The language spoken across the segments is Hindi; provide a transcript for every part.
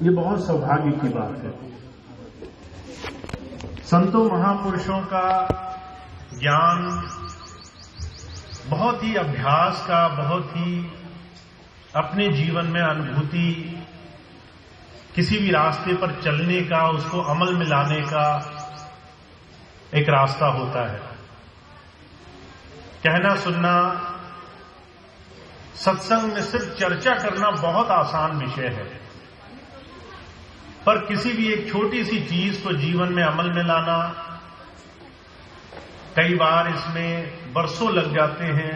ये बहुत सौभाग्य की बात है। संतों महापुरुषों का ज्ञान बहुत ही अभ्यास का, बहुत ही अपने जीवन में अनुभूति, किसी भी रास्ते पर चलने का, उसको अमल में लाने का एक रास्ता होता है। कहना सुनना, सत्संग में सिर्फ चर्चा करना बहुत आसान विषय है, पर किसी भी एक छोटी सी चीज को जीवन में अमल में लाना, कई बार इसमें बरसों लग जाते हैं।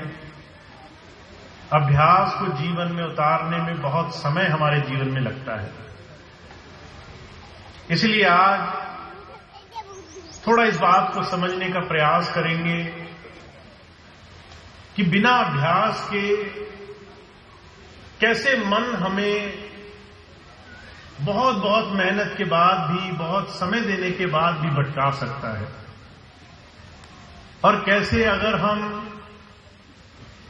अभ्यास को जीवन में उतारने में बहुत समय हमारे जीवन में लगता है। इसलिए आज थोड़ा इस बात को समझने का प्रयास करेंगे कि बिना अभ्यास के कैसे मन हमें बहुत बहुत मेहनत के बाद भी, बहुत समय देने के बाद भी भटका सकता है, और कैसे अगर हम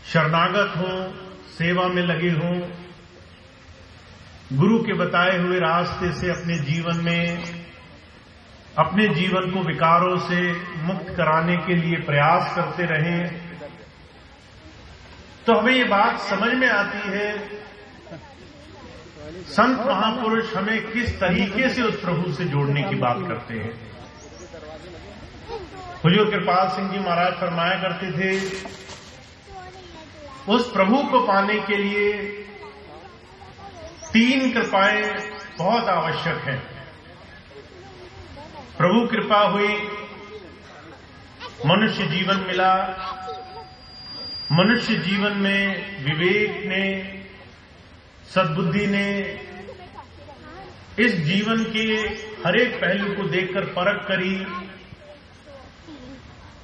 शरणागत हों, सेवा में लगे हों, गुरु के बताए हुए रास्ते से अपने जीवन में, अपने जीवन को विकारों से मुक्त कराने के लिए प्रयास करते रहें, तो हमें ये बात समझ में आती है संत महापुरुष हमें किस तरीके से उस प्रभु से जोड़ने की बात करते हैं। हुजूर कृपाल सिंह जी महाराज फरमाया करते थे, उस प्रभु को पाने के लिए 3 कृपाएं बहुत आवश्यक हैं। प्रभु कृपा हुई, मनुष्य जीवन मिला, मनुष्य जीवन में विवेक ने, सद्बुद्धि ने इस जीवन के हर एक पहलू को देखकर परख करी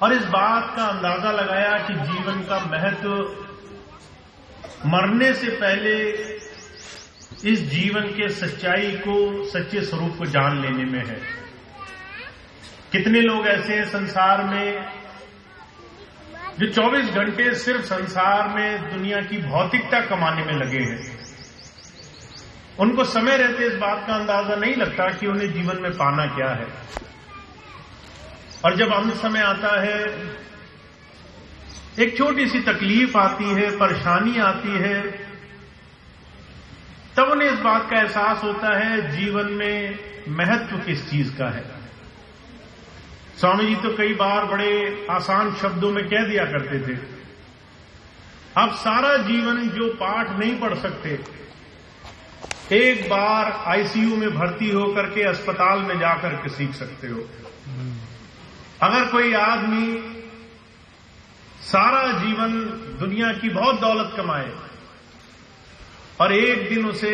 और इस बात का अंदाजा लगाया कि जीवन का महत्व मरने से पहले इस जीवन के सच्चाई को, सच्चे स्वरूप को जान लेने में है। कितने लोग ऐसे हैं संसार में जो 24 घंटे सिर्फ संसार में दुनिया की भौतिकता कमाने में लगे हैं। उनको समय रहते इस बात का अंदाजा नहीं लगता कि उन्हें जीवन में पाना क्या है, और जब अंत समय आता है, एक छोटी सी तकलीफ आती है, परेशानी आती है, तब उन्हें इस बात का एहसास होता है जीवन में महत्व किस चीज का है। स्वामी जी तो कई बार बड़े आसान शब्दों में कह दिया करते थे, आप सारा जीवन जो पाठ नहीं पढ़ सकते, एक बार आईसीयू में भर्ती होकर के अस्पताल में जाकर के सीख सकते हो। अगर कोई आदमी सारा जीवन दुनिया की बहुत दौलत कमाए और एक दिन उसे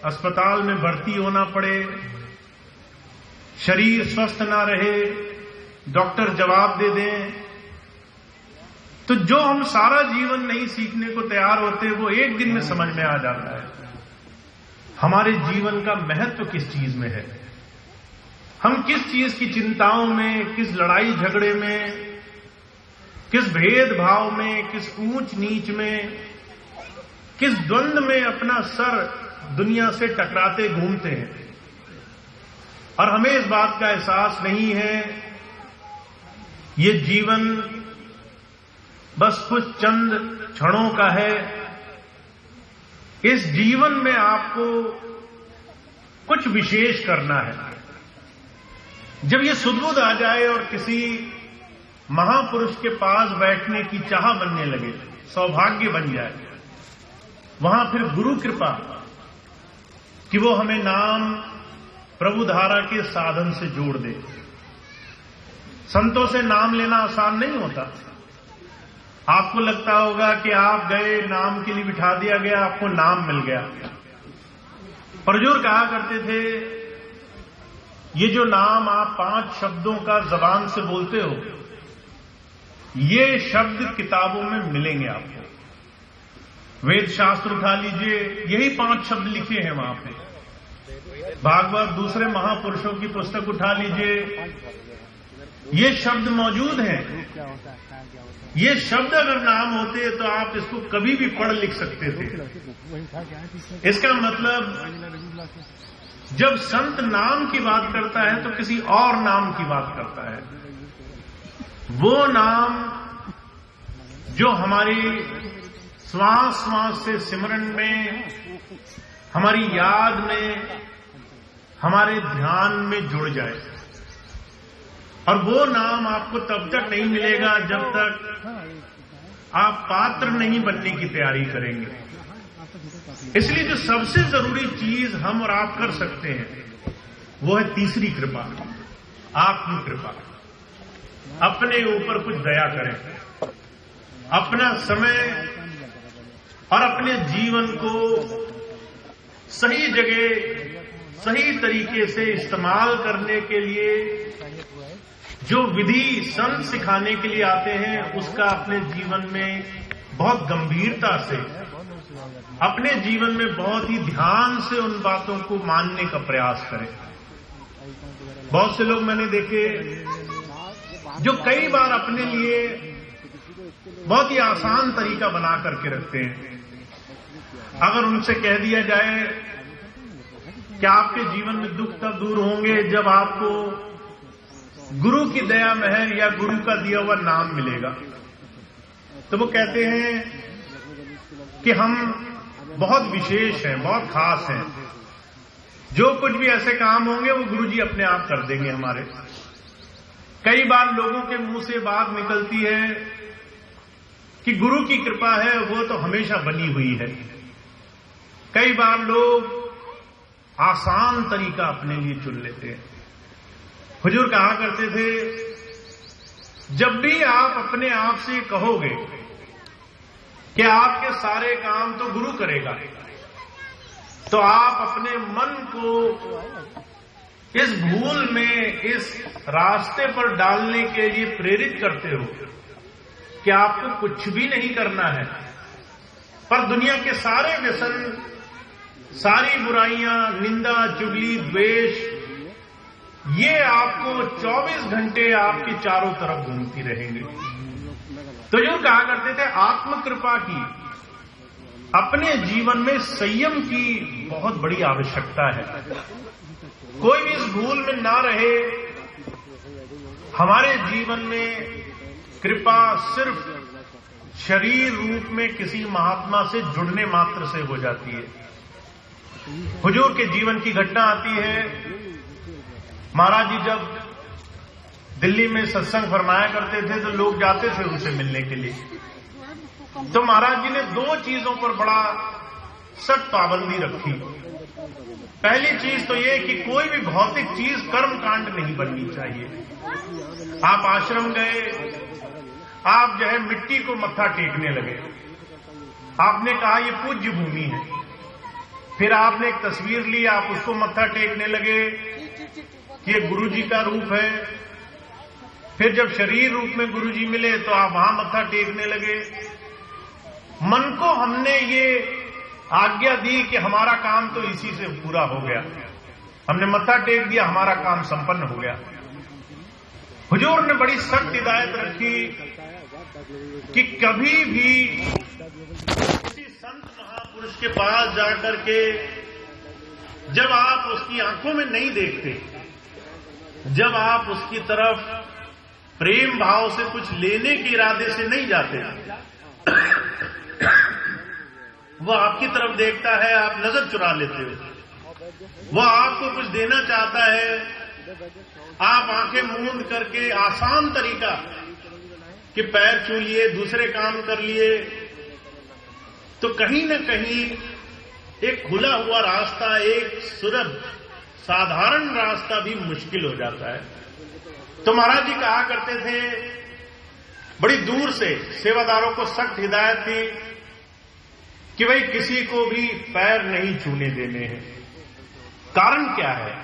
अस्पताल में भर्ती होना पड़े, शरीर स्वस्थ ना रहे, डॉक्टर जवाब दे दें, तो जो हम सारा जीवन नहीं सीखने को तैयार होते वो एक दिन में समझ में आ जाता है। हमारे जीवन का महत्व किस चीज में है, हम किस चीज की चिंताओं में, किस लड़ाई झगड़े में, किस भेदभाव में, किस ऊंच नीच में, किस द्वंद में अपना सर दुनिया से टकराते घूमते हैं, और हमें इस बात का एहसास नहीं है ये जीवन बस कुछ चंद क्षणों का है। इस जीवन में आपको कुछ विशेष करना है। जब ये सुदबुद आ जाए और किसी महापुरुष के पास बैठने की चाह बनने लगे, सौभाग्य बन जाए, वहां फिर गुरु कृपा कि वो हमें नाम प्रभु धारा के साधन से जोड़ दे। संतों से नाम लेना आसान नहीं होता। आपको लगता होगा कि आप गए, नाम के लिए बिठा दिया गया, आपको नाम मिल गया। पर हुजूर कहा करते थे, ये जो नाम आप 5 शब्दों का जबान से बोलते हो, ये शब्द किताबों में मिलेंगे आपको। वेद शास्त्र उठा लीजिए, यही 5 शब्द लिखे हैं वहां पे। भागवत, दूसरे महापुरुषों की पुस्तक उठा लीजिए, ये शब्द मौजूद हैं। ये शब्द अगर नाम होते तो आप इसको कभी भी पढ़ लिख सकते थे। इसका मतलब जब संत नाम की बात करता है तो किसी और नाम की बात करता है। वो नाम जो हमारी श्वास श्वास से सिमरन में, हमारी याद में, हमारे ध्यान में जुड़ जाए। और वो नाम आपको तब तक नहीं मिलेगा जब तक आप पात्र नहीं बनने की तैयारी करेंगे। इसलिए जो सबसे जरूरी चीज हम और आप कर सकते हैं वो है तीसरी कृपा, आत्म कृपा। अपने ऊपर कुछ दया करें, अपना समय और अपने जीवन को सही जगह सही तरीके से इस्तेमाल करने के लिए जो विधि संत सिखाने के लिए आते हैं उसका अपने जीवन में बहुत गंभीरता से, अपने जीवन में बहुत ही ध्यान से उन बातों को मानने का प्रयास करें। बहुत से लोग मैंने देखे जो कई बार अपने लिए बहुत ही आसान तरीका बना करके रखते हैं। अगर उनसे कह दिया जाए कि आपके जीवन में दुख तब दूर होंगे जब आपको गुरु की दया मेहर या गुरु का दिया हुआ नाम मिलेगा, तो वो कहते हैं कि हम बहुत विशेष हैं, बहुत खास हैं, जो कुछ भी ऐसे काम होंगे वो गुरुजी अपने आप कर देंगे हमारे। कई बार लोगों के मुंह से बात निकलती है कि गुरु की कृपा है, वो तो हमेशा बनी हुई है। कई बार लोग आसान तरीका अपने लिए चुन लेते हैं। हुजूर कहा करते थे, जब भी आप अपने आप से कहोगे कि आपके सारे काम तो गुरु करेगा, तो आप अपने मन को इस भूल में, इस रास्ते पर डालने के लिए प्रेरित करते हो कि आपको कुछ भी नहीं करना है, पर दुनिया के सारे व्यसन, सारी बुराइयां, निंदा, चुगली, द्वेष, ये आपको 24 घंटे आपके चारों तरफ घूमती रहेंगे। तो जो कहा करते थे आत्म कृपा की, अपने जीवन में संयम की बहुत बड़ी आवश्यकता है। कोई भी इस भूल में ना रहे। हमारे जीवन में कृपा सिर्फ शरीर रूप में किसी महात्मा से जुड़ने मात्र से हो जाती है। हुजूर के जीवन की घटना आती है। महाराज जी जब दिल्ली में सत्संग फरमाया करते थे तो लोग जाते थे उनसे मिलने के लिए। तो महाराज जी ने 2 चीजों पर बड़ा सख्त पाबंदी रखी। पहली चीज तो ये कि कोई भी भौतिक चीज कर्म कांड नहीं बननी चाहिए। आप आश्रम गए, आप जो है मिट्टी को मत्था टेकने लगे, आपने कहा ये पूज्य भूमि है, फिर आपने एक तस्वीर ली, आप उसको मत्था टेकने लगे कि ये गुरुजी का रूप है। फिर जब शरीर रूप में गुरुजी मिले तो आप वहां मत्था टेकने लगे। मन को हमने ये आज्ञा दी कि हमारा काम तो इसी से पूरा हो गया, हमने मत्था टेक दिया, हमारा काम संपन्न हो गया। हुजूर ने बड़ी सख्त हिदायत रखी कि कभी भी किसी संत महापुरुष के पास जाकर के जब आप उसकी आंखों में नहीं देखते, जब आप उसकी तरफ प्रेम भाव से कुछ लेने के इरादे से नहीं जाते, वो आपकी तरफ देखता है, आप नजर चुरा लेते हो। वो आपको कुछ देना चाहता है, आप आंखें मूंद करके आसान तरीका कि पैर छू लिए, दूसरे काम कर लिए, तो कहीं न कहीं एक खुला हुआ रास्ता, एक सुलभ साधारण रास्ता भी मुश्किल हो जाता है। तो महाराज जी कहा करते थे, बड़ी दूर से सेवादारों को सख्त हिदायत थी कि भाई किसी को भी पैर नहीं छूने देने हैं। कारण क्या है?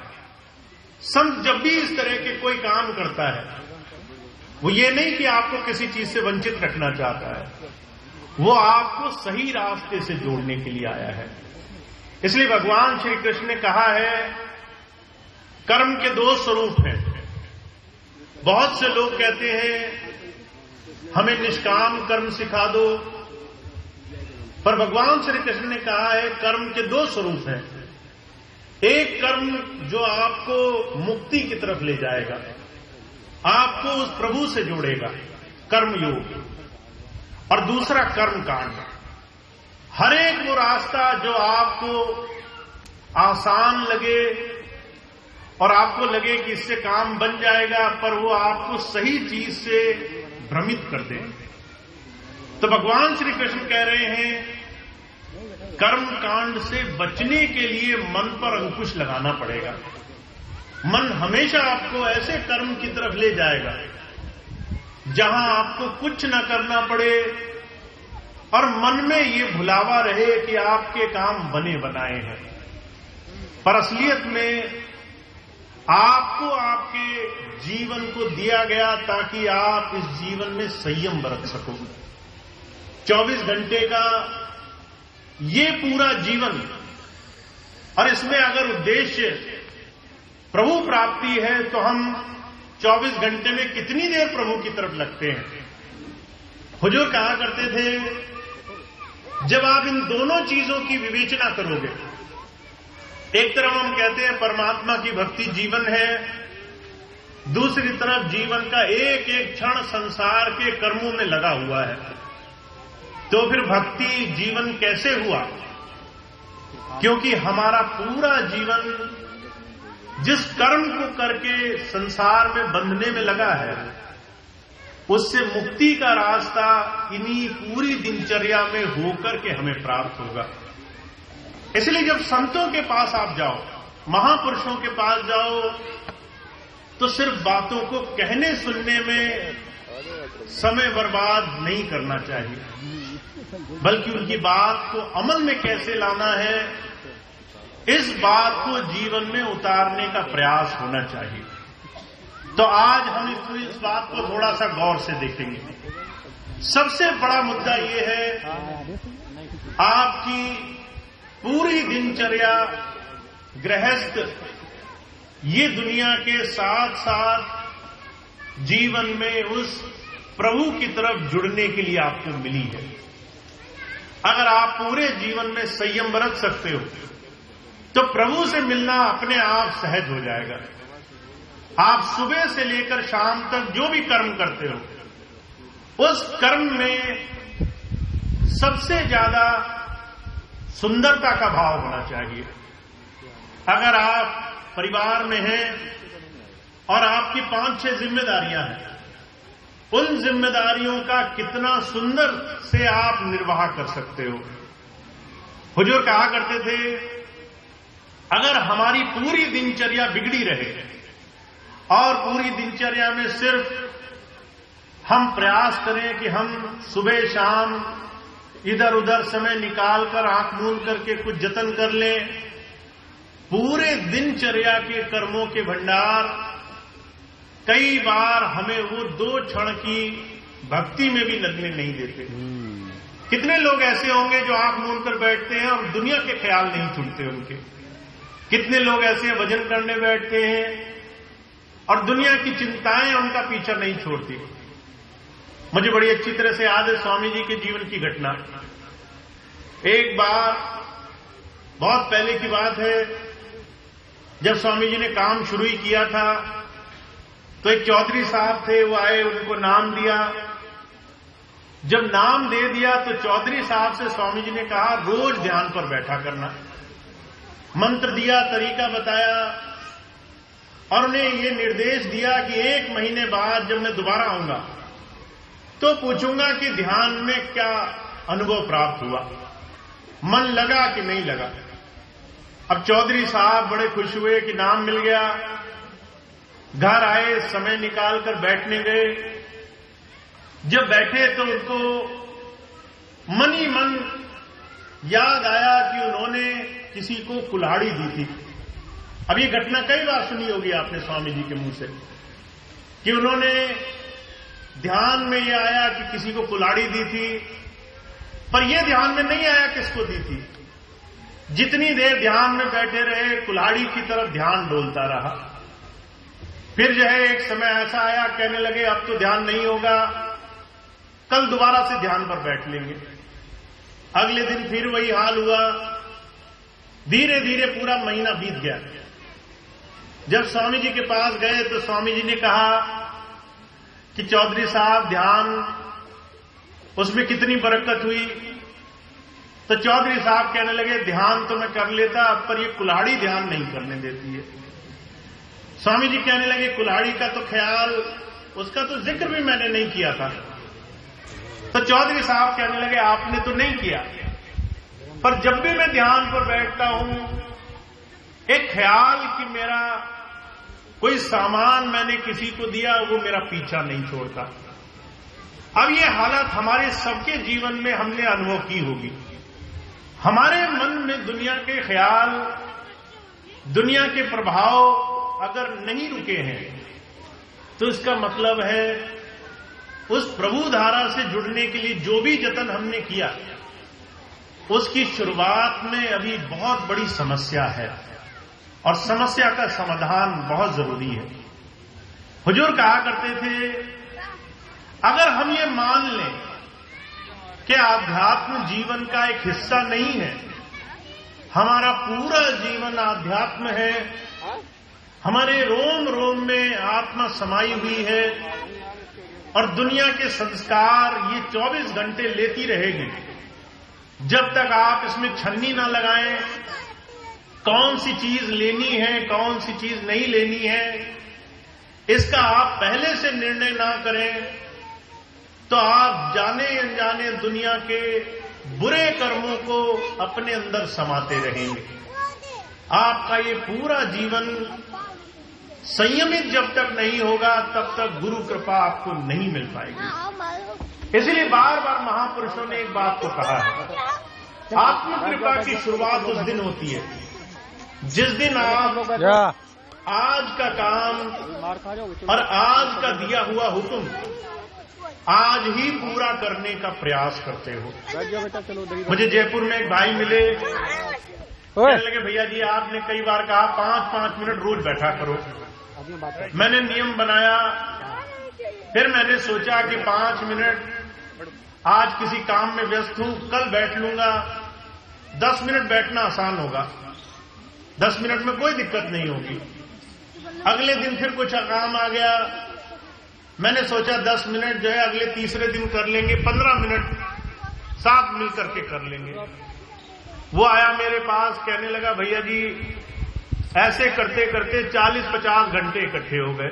संत जब भी इस तरह के कोई काम करता है, वो ये नहीं कि आपको किसी चीज से वंचित रखना चाहता है, वो आपको सही रास्ते से जोड़ने के लिए आया है। इसलिए भगवान श्री कृष्ण ने कहा है, कर्म के 2 स्वरूप हैं। बहुत से लोग कहते हैं हमें निष्काम कर्म सिखा दो, पर भगवान श्री कृष्ण ने कहा है कर्म के 2 स्वरूप हैं। एक कर्म जो आपको मुक्ति की तरफ ले जाएगा, आपको उस प्रभु से जोड़ेगा, कर्मयोग, और दूसरा कर्म कांड। हर एक वो रास्ता जो आपको आसान लगे और आपको लगे कि इससे काम बन जाएगा, पर वो आपको सही चीज से भ्रमित कर दे। तो भगवान श्री कृष्ण कह रहे हैं कर्म कांड से बचने के लिए मन पर अंकुश लगाना पड़ेगा। मन हमेशा आपको ऐसे कर्म की तरफ ले जाएगा जहां आपको कुछ न करना पड़े और मन में ये भुलावा रहे कि आपके काम बने बनाए हैं, पर असलियत में आपको आपके जीवन को दिया गया ताकि आप इस जीवन में संयम बरत सको। 24 घंटे का ये पूरा जीवन, और इसमें अगर उद्देश्य प्रभु प्राप्ति है तो हम 24 घंटे में कितनी देर प्रभु की तरफ लगते हैं। हुजूर कहा करते थे, जब आप इन दोनों चीजों की विवेचना करोगे, एक तरफ हम कहते हैं परमात्मा की भक्ति जीवन है, दूसरी तरफ जीवन का एक एक क्षण संसार के कर्मों में लगा हुआ है, तो फिर भक्ति जीवन कैसे हुआ? क्योंकि हमारा पूरा जीवन जिस कर्म को करके संसार में बंधने में लगा है, उससे मुक्ति का रास्ता इन्हीं पूरी दिनचर्या में होकर के हमें प्राप्त होगा। इसलिए जब संतों के पास आप जाओ, महापुरुषों के पास जाओ, तो सिर्फ बातों को कहने सुनने में समय बर्बाद नहीं करना चाहिए, बल्कि उनकी बात को अमल में कैसे लाना है, इस बात को जीवन में उतारने का प्रयास होना चाहिए। तो आज हम इस बात को थोड़ा सा गौर से देखेंगे। सबसे बड़ा मुद्दा ये है, आपकी पूरी दिनचर्या, गृहस्थ, ये दुनिया के साथ साथ जीवन में उस प्रभु की तरफ जुड़ने के लिए आपको मिली है। अगर आप पूरे जीवन में संयम बरत सकते हो तो प्रभु से मिलना अपने आप सहज हो जाएगा। आप सुबह से लेकर शाम तक जो भी कर्म करते हो, उस कर्म में सबसे ज्यादा सुंदरता का भाव होना चाहिए। अगर आप परिवार में हैं और आपकी 5-6 जिम्मेदारियां हैं, उन जिम्मेदारियों का कितना सुंदर से आप निर्वाह कर सकते हो। हुजूर कहा करते थे, अगर हमारी पूरी दिनचर्या बिगड़ी रहे और पूरी दिनचर्या में सिर्फ हम प्रयास करें कि हम सुबह शाम इधर उधर समय निकालकर आंख मूंद करके कुछ जतन कर लें, पूरे दिनचर्या के कर्मों के भंडार कई बार हमें वो 2 क्षण की भक्ति में भी लगने नहीं देते। कितने लोग ऐसे होंगे जो आंख मूंद कर बैठते हैं और दुनिया के ख्याल नहीं छूटते उनके। कितने लोग ऐसे भजन करने बैठते हैं और दुनिया की चिंताएं उनका पीछा नहीं छोड़ती। मुझे बड़ी अच्छी तरह से याद है स्वामी जी के जीवन की घटना। एक बार, बहुत पहले की बात है, जब स्वामी जी ने काम शुरू ही किया था, तो एक चौधरी साहब थे, वो आए, उनको नाम दिया। जब नाम दे दिया तो चौधरी साहब से स्वामी जी ने कहा, रोज ध्यान पर बैठा करना। मंत्र दिया, तरीका बताया और उन्हें ये निर्देश दिया कि 1 महीने बाद जब मैं दोबारा आऊंगा तो पूछूंगा कि ध्यान में क्या अनुभव प्राप्त हुआ, मन लगा कि नहीं लगा। अब चौधरी साहब बड़े खुश हुए कि नाम मिल गया। घर आए, समय निकालकर बैठने गए। जब बैठे तो उनको मन ही मन याद आया कि उन्होंने किसी को कुल्हाड़ी दी थी। अब ये घटना कई बार सुनी होगी आपने स्वामी जी के मुंह से कि उन्होंने ध्यान में ये आया कि किसी को कुल्हाड़ी दी थी, पर यह ध्यान में नहीं आया किसको दी थी। जितनी देर ध्यान में बैठे रहे, कुल्हाड़ी की तरफ ध्यान डोलता रहा। फिर जो है एक समय ऐसा आया, कहने लगे अब तो ध्यान नहीं होगा, कल दोबारा से ध्यान पर बैठ लेंगे। अगले दिन फिर वही हाल हुआ। धीरे धीरे पूरा महीना बीत गया। जब स्वामी जी के पास गए तो स्वामी जी ने कहा कि चौधरी साहब ध्यान उसमें कितनी बरकत हुई। तो चौधरी साहब कहने लगे ध्यान तो मैं कर लेता, पर ये कुल्हाड़ी ध्यान नहीं करने देती है। स्वामी जी कहने लगे कुल्हाड़ी का तो ख्याल, उसका तो जिक्र भी मैंने नहीं किया था। तो चौधरी साहब कहने लगे आपने तो नहीं किया, पर जब भी मैं ध्यान पर बैठता हूं एक ख्याल कि मेरा कोई सामान मैंने किसी को दिया, वो मेरा पीछा नहीं छोड़ता। अब ये हालत हमारे सबके जीवन में हमने अनुभव की होगी। हमारे मन में दुनिया के ख्याल, दुनिया के प्रभाव अगर नहीं रुके हैं तो इसका मतलब है उस प्रभु धारा से जुड़ने के लिए जो भी जतन हमने किया उसकी शुरुआत में अभी बहुत बड़ी समस्या है और समस्या का समाधान बहुत जरूरी है। हुजूर कहा करते थे अगर हम ये मान लें कि आध्यात्म जीवन का एक हिस्सा नहीं है, हमारा पूरा जीवन आध्यात्म है, हमारे रोम रोम में आत्मा समाई हुई है और दुनिया के संस्कार ये 24 घंटे लेती रहेगी जब तक आप इसमें छन्नी ना लगाएं, कौन सी चीज लेनी है कौन सी चीज नहीं लेनी है इसका आप पहले से निर्णय ना करें तो आप जाने अनजाने दुनिया के बुरे कर्मों को अपने अंदर समाते रहेंगे। आपका ये पूरा जीवन संयमित जब तक नहीं होगा तब तक गुरु कृपा आपको नहीं मिल पाएगी। इसलिए बार बार महापुरुषों ने एक बात को कहा है, आत्म कृपा की शुरुआत उस दिन होती है जिस दिन आप आज का काम और आज का दिया हुआ हुक्म आज ही पूरा करने का प्रयास करते हो। मुझे जयपुर में एक भाई मिले, कहने लगे भैया जी आपने कई बार कहा 5-5 मिनट रोज बैठा करो। मैंने नियम बनाया, फिर मैंने सोचा कि 5 मिनट आज किसी काम में व्यस्त हूं, कल बैठ लूंगा। 10 मिनट बैठना आसान होगा, 10 मिनट में कोई दिक्कत नहीं होगी। अगले दिन फिर कुछ काम आ गया, मैंने सोचा 10 मिनट जो है अगले तीसरे दिन कर लेंगे, 15 मिनट साथ मिल करके कर लेंगे। वो आया मेरे पास, कहने लगा भैया जी ऐसे करते करते 40-50 घंटे इकट्ठे हो गए।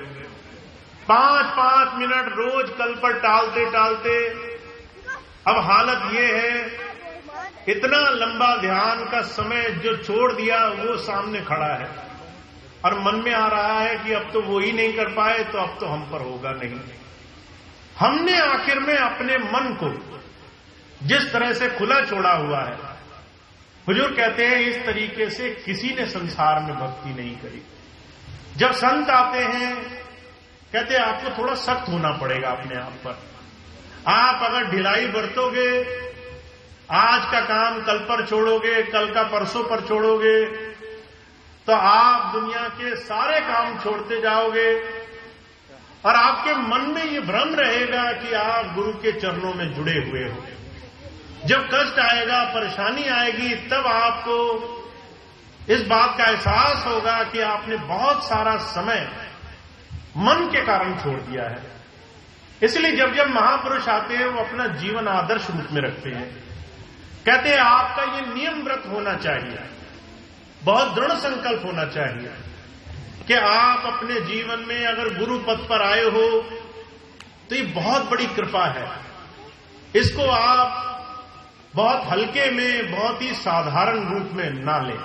5-5 मिनट रोज कल पर टालते टालते अब हालत ये है इतना लंबा ध्यान का समय जो छोड़ दिया वो सामने खड़ा है और मन में आ रहा है कि अब तो वो ही नहीं कर पाए तो अब तो हम पर होगा नहीं। हमने आखिर में अपने मन को जिस तरह से खुला छोड़ा हुआ है, हुजूर कहते हैं इस तरीके से किसी ने संसार में भक्ति नहीं करी। जब संत आते हैं कहते हैं आपको थोड़ा सख्त होना पड़ेगा अपने आप पर। आप अगर ढिलाई बरतोगे, आज का काम कल पर छोड़ोगे, कल का परसों पर छोड़ोगे, तो आप दुनिया के सारे काम छोड़ते जाओगे और आपके मन में ये भ्रम रहेगा कि आप गुरु के चरणों में जुड़े हुए हो। जब कष्ट आएगा, परेशानी आएगी, तब आपको इस बात का एहसास होगा कि आपने बहुत सारा समय मन के कारण छोड़ दिया है। इसलिए जब जब महापुरुष आते हैं वो अपना जीवन आदर्श रूप में रखते हैं। कहते हैं आपका ये नियम व्रत होना चाहिए, बहुत दृढ़ संकल्प होना चाहिए कि आप अपने जीवन में अगर गुरु पद पर आए हो तो ये बहुत बड़ी कृपा है। इसको आप बहुत हल्के में, बहुत ही साधारण रूप में ना लें।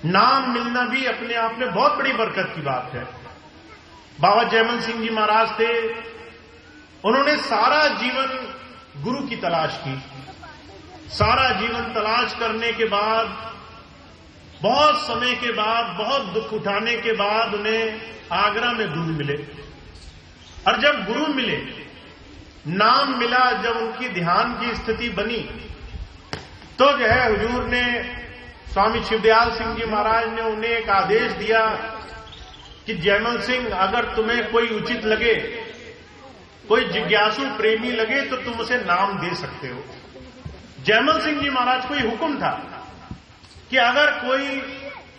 नाम मिलना भी अपने आप में बहुत बड़ी बरकत की बात है। बाबा जयमल सिंह जी महाराज थे, उन्होंने सारा जीवन गुरु की तलाश की। सारा जीवन तलाश करने के बाद, बहुत समय के बाद, बहुत दुख उठाने के बाद उन्हें आगरा में गुरु मिले। और जब गुरु मिले, नाम मिला, जब उनकी ध्यान की स्थिति बनी, तो जो है हुजूर ने, स्वामी शिवदयाल सिंह जी महाराज ने उन्हें एक आदेश दिया कि जयमल सिंह अगर तुम्हें कोई उचित लगे, कोई जिज्ञासु प्रेमी लगे तो तुम उसे नाम दे सकते हो। जयमल सिंह जी महाराज को ये हुक्म था कि अगर कोई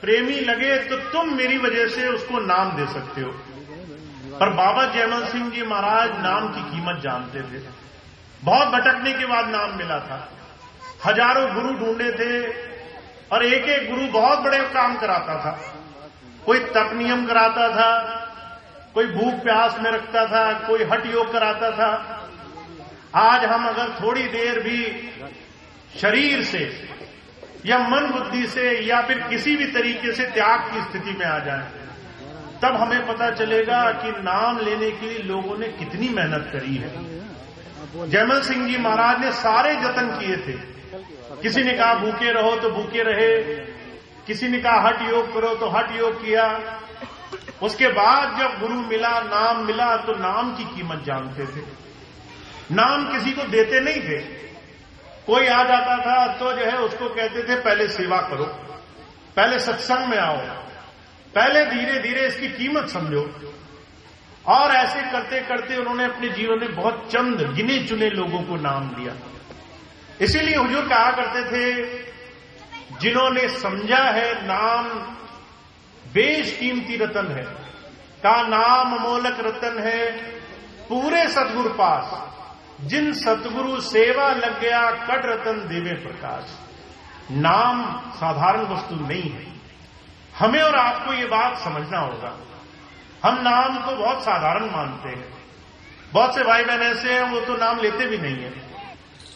प्रेमी लगे तो तुम मेरी वजह से उसको नाम दे सकते हो। पर बाबा जयमल सिंह जी महाराज नाम की कीमत जानते थे। बहुत भटकने के बाद नाम मिला था। हजारों गुरु ढूंढे थे और एक एक गुरु बहुत बड़े काम कराता था। कोई तप नियम कराता था, कोई भूख प्यास में रखता था, कोई हठ योग कराता था। आज हम अगर थोड़ी देर भी शरीर से या मन बुद्धि से या फिर किसी भी तरीके से त्याग की स्थिति में आ जाएं, तब हमें पता चलेगा कि नाम लेने के लिए लोगों ने कितनी मेहनत करी है। जयमल सिंह जी महाराज ने सारे जतन किए थे। किसी ने कहा भूखे रहो तो भूखे रहे, किसी ने कहा हठ योग करो तो हठ योग किया। उसके बाद जब गुरु मिला, नाम मिला, तो नाम की कीमत जानते थे। नाम किसी को देते नहीं थे। कोई आ जाता था तो जो है उसको कहते थे पहले सेवा करो, पहले सत्संग में आओ, पहले धीरे धीरे इसकी कीमत समझो। और ऐसे करते करते उन्होंने अपने जीवन में बहुत चंद गिने चुने लोगों को नाम दिया। इसीलिए हुजूर कहा करते थे, जिन्होंने समझा है नाम बेशकीमती रतन है, का नाम अमोलक रतन है पूरे सतगुरु पास, जिन सतगुरु सेवा लग गया कट रतन देवे प्रकाश। नाम साधारण वस्तु नहीं है। हमें और आपको ये बात समझना होगा। हम नाम को बहुत साधारण मानते हैं। बहुत से भाई बहन ऐसे हैं वो तो नाम लेते भी नहीं है।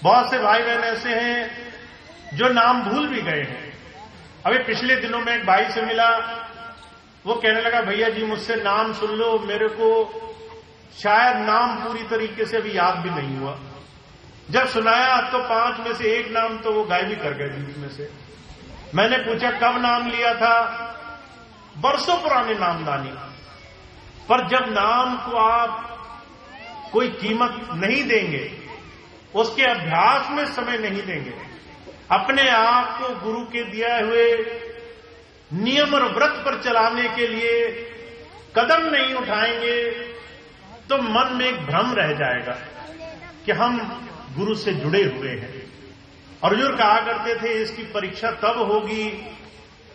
बहुत से भाई बहन ऐसे हैं जो नाम भूल भी गए हैं। अभी पिछले दिनों में एक भाई से मिला, वो कहने लगा भैया जी मुझसे नाम सुन लो, मेरे को शायद नाम पूरी तरीके से अभी याद भी नहीं हुआ। जब सुनाया तो 5 में से 1 नाम तो वो गायब ही कर गए बीच में से। मैंने पूछा कब नाम लिया था? बरसों पुराने नामदानी। पर जब नाम को आप कोई कीमत नहीं देंगे, उसके अभ्यास में समय नहीं देंगे, अपने आप को गुरु के दिए हुए नियम और व्रत पर चलाने के लिए कदम नहीं उठाएंगे, तो मन में एक भ्रम रह जाएगा कि हम गुरु से जुड़े हुए हैं। और हुजूर कहा करते थे इसकी परीक्षा तब होगी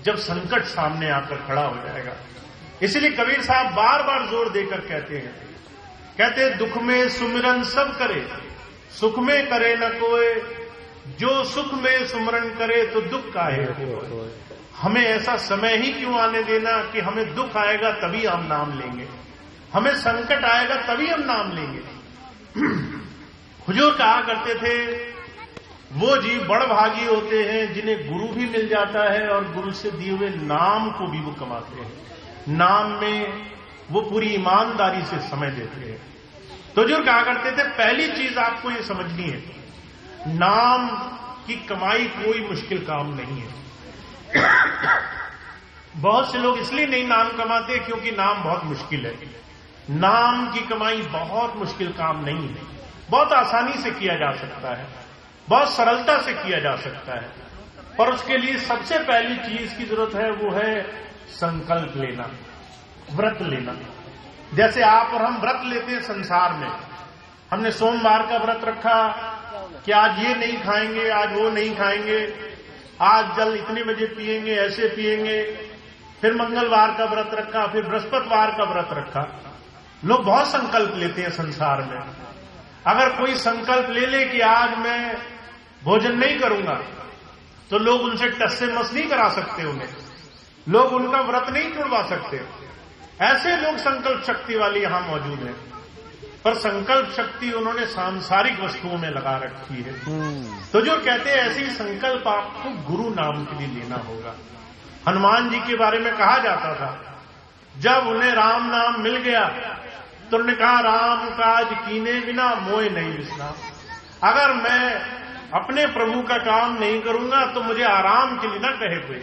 जब संकट सामने आकर खड़ा हो जाएगा। इसलिए कबीर साहब बार बार जोर देकर कहते दुख में सुमिरन सब करे, सुख में करे न कोई, जो सुख में सुमिरन करे तो दुख काहे होए। हमें ऐसा समय ही क्यों आने देना कि हमें दुख आएगा तभी हम नाम लेंगे, हमें संकट आएगा तभी हम नाम लेंगे। हुजूर कहा करते थे वो जीव बड़ भागी होते हैं जिन्हें गुरु भी मिल जाता है और गुरु से दिए हुए नाम को भी वो कमाते हैं। नाम में वो पूरी ईमानदारी से समय देते हैं। तो हुजूर कहा करते थे पहली चीज आपको ये समझनी है, नाम की कमाई कोई मुश्किल काम नहीं है। बहुत से लोग इसलिए नहीं नाम कमाते क्योंकि नाम बहुत मुश्किल है। नाम की कमाई बहुत मुश्किल काम नहीं है, बहुत आसानी से किया जा सकता है, बहुत सरलता से किया जा सकता है। पर उसके लिए सबसे पहली चीज की जरूरत है वो है संकल्प लेना, व्रत लेना। जैसे आप और हम व्रत लेते हैं संसार में, हमने सोमवार का व्रत रखा कि आज ये नहीं खाएंगे, आज वो नहीं खाएंगे, आज जल इतने बजे पिएंगे, ऐसे पिएंगे। फिर मंगलवार का व्रत रखा, फिर बृहस्पतिवार का व्रत रखा। लोग बहुत संकल्प लेते हैं संसार में। अगर कोई संकल्प ले ले कि आज मैं भोजन नहीं करूंगा, तो लोग उनसे टस से मस नहीं करा सकते, उन्हें लोग उनका व्रत नहीं तोड़वा सकते। ऐसे लोग संकल्प शक्ति वाले यहां मौजूद हैं, पर संकल्प शक्ति उन्होंने सांसारिक वस्तुओं में लगा रखी है। तो जो कहते हैं ऐसे ही संकल्प आपको गुरु नाम के लिए लेना होगा। हनुमान जी के बारे में कहा जाता था, जब उन्हें राम नाम मिल गया तो उन्होंने कहा राम काज कीने बिना मोए नहीं विश्राम। अगर मैं अपने प्रभु का काम नहीं करूंगा तो मुझे आराम के लिए न कहे कोई,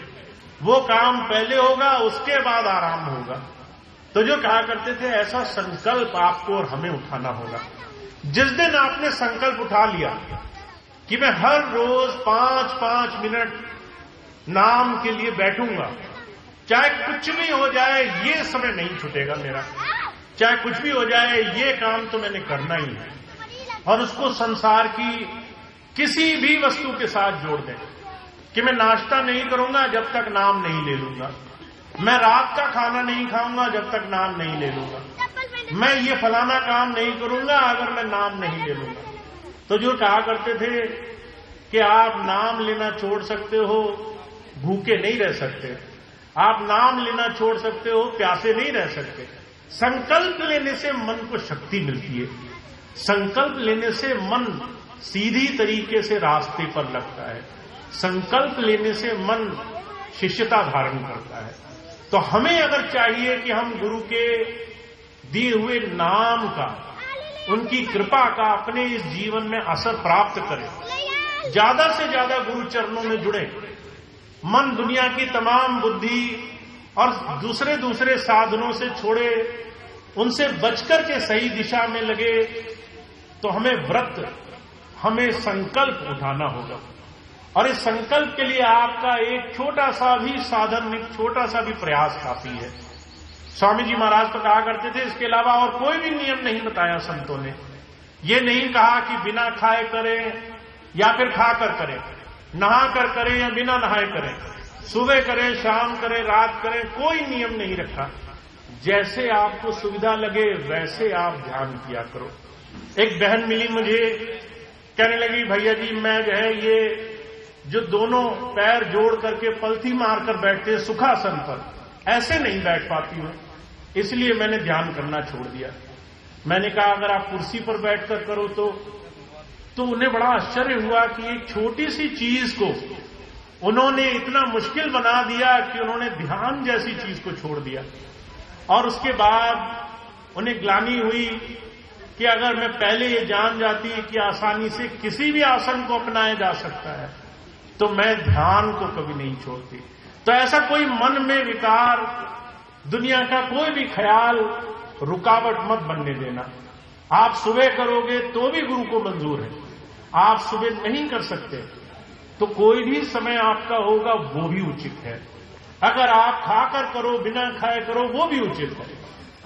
वो काम पहले होगा उसके बाद आराम होगा। तो जो कहा करते थे ऐसा संकल्प आपको और हमें उठाना होगा। जिस दिन आपने संकल्प उठा लिया कि मैं हर रोज 5-5 मिनट नाम के लिए बैठूंगा, चाहे कुछ भी हो जाए ये समय नहीं छूटेगा मेरा, चाहे कुछ भी हो जाए ये काम तो मैंने करना ही है, और उसको संसार की किसी भी वस्तु के साथ जोड़ दें, कि मैं नाश्ता नहीं करूंगा जब तक नाम नहीं ले लूंगा, मैं रात का खाना नहीं खाऊंगा जब तक नाम नहीं ले लूंगा, मैं ये फलाना काम नहीं करूंगा अगर मैं नाम नहीं ले लूंगा। तो जो कहा करते थे कि आप नाम लेना छोड़ सकते हो, भूखे नहीं रह सकते, आप नाम लेना छोड़ सकते हो, प्यासे नहीं रह सकते। संकल्प लेने से मन को शक्ति मिलती है, संकल्प लेने से मन सीधी तरीके से रास्ते पर लगता है, संकल्प लेने से मन शिष्यता धारण करता है। तो हमें अगर चाहिए कि हम गुरु के दिए हुए नाम का, उनकी कृपा का अपने इस जीवन में असर प्राप्त करें, ज्यादा से ज्यादा गुरु चरणों में जुड़े, मन दुनिया की तमाम बुद्धि और दूसरे साधनों से छोड़े, उनसे बचकर के सही दिशा में लगे, तो हमें व्रत, हमें संकल्प उठाना होगा। और इस संकल्प के लिए आपका एक छोटा सा भी साधन, एक छोटा सा भी प्रयास काफी है। स्वामी जी महाराज तो कहा करते थे, इसके अलावा और कोई भी नियम नहीं बताया संतों ने। ये नहीं कहा कि बिना खाए करें या फिर खाकर करें, नहा कर करें या बिना नहाए करें, सुबह करें, शाम करें, रात करें, कोई नियम नहीं रखा। जैसे आपको सुविधा लगे वैसे आप ध्यान किया करो। एक बहन मिली मुझे, कहने लगी, भैया जी मैं जो है ये जो दोनों पैर जोड़ करके पलथी मारकर बैठते हैं सुखासन पर, ऐसे नहीं बैठ पाती हूं, इसलिए मैंने ध्यान करना छोड़ दिया। मैंने कहा अगर आप कुर्सी पर बैठकर करो तो उन्हें बड़ा आश्चर्य हुआ कि एक छोटी सी चीज को उन्होंने इतना मुश्किल बना दिया कि उन्होंने ध्यान जैसी चीज को छोड़ दिया। और उसके बाद उन्हें ग्लानि हुई कि अगर मैं पहले ये जान जाती कि आसानी से किसी भी आसन को अपनाया जा सकता है तो मैं ध्यान को कभी नहीं छोड़ती। तो ऐसा कोई मन में विकार, दुनिया का कोई भी ख्याल रुकावट मत बनने देना। आप सुबह करोगे तो भी गुरु को मंजूर है, आप सुबह नहीं कर सकते तो कोई भी समय आपका होगा वो भी उचित है। अगर आप खाकर करो, बिना खाए करो, वो भी उचित है।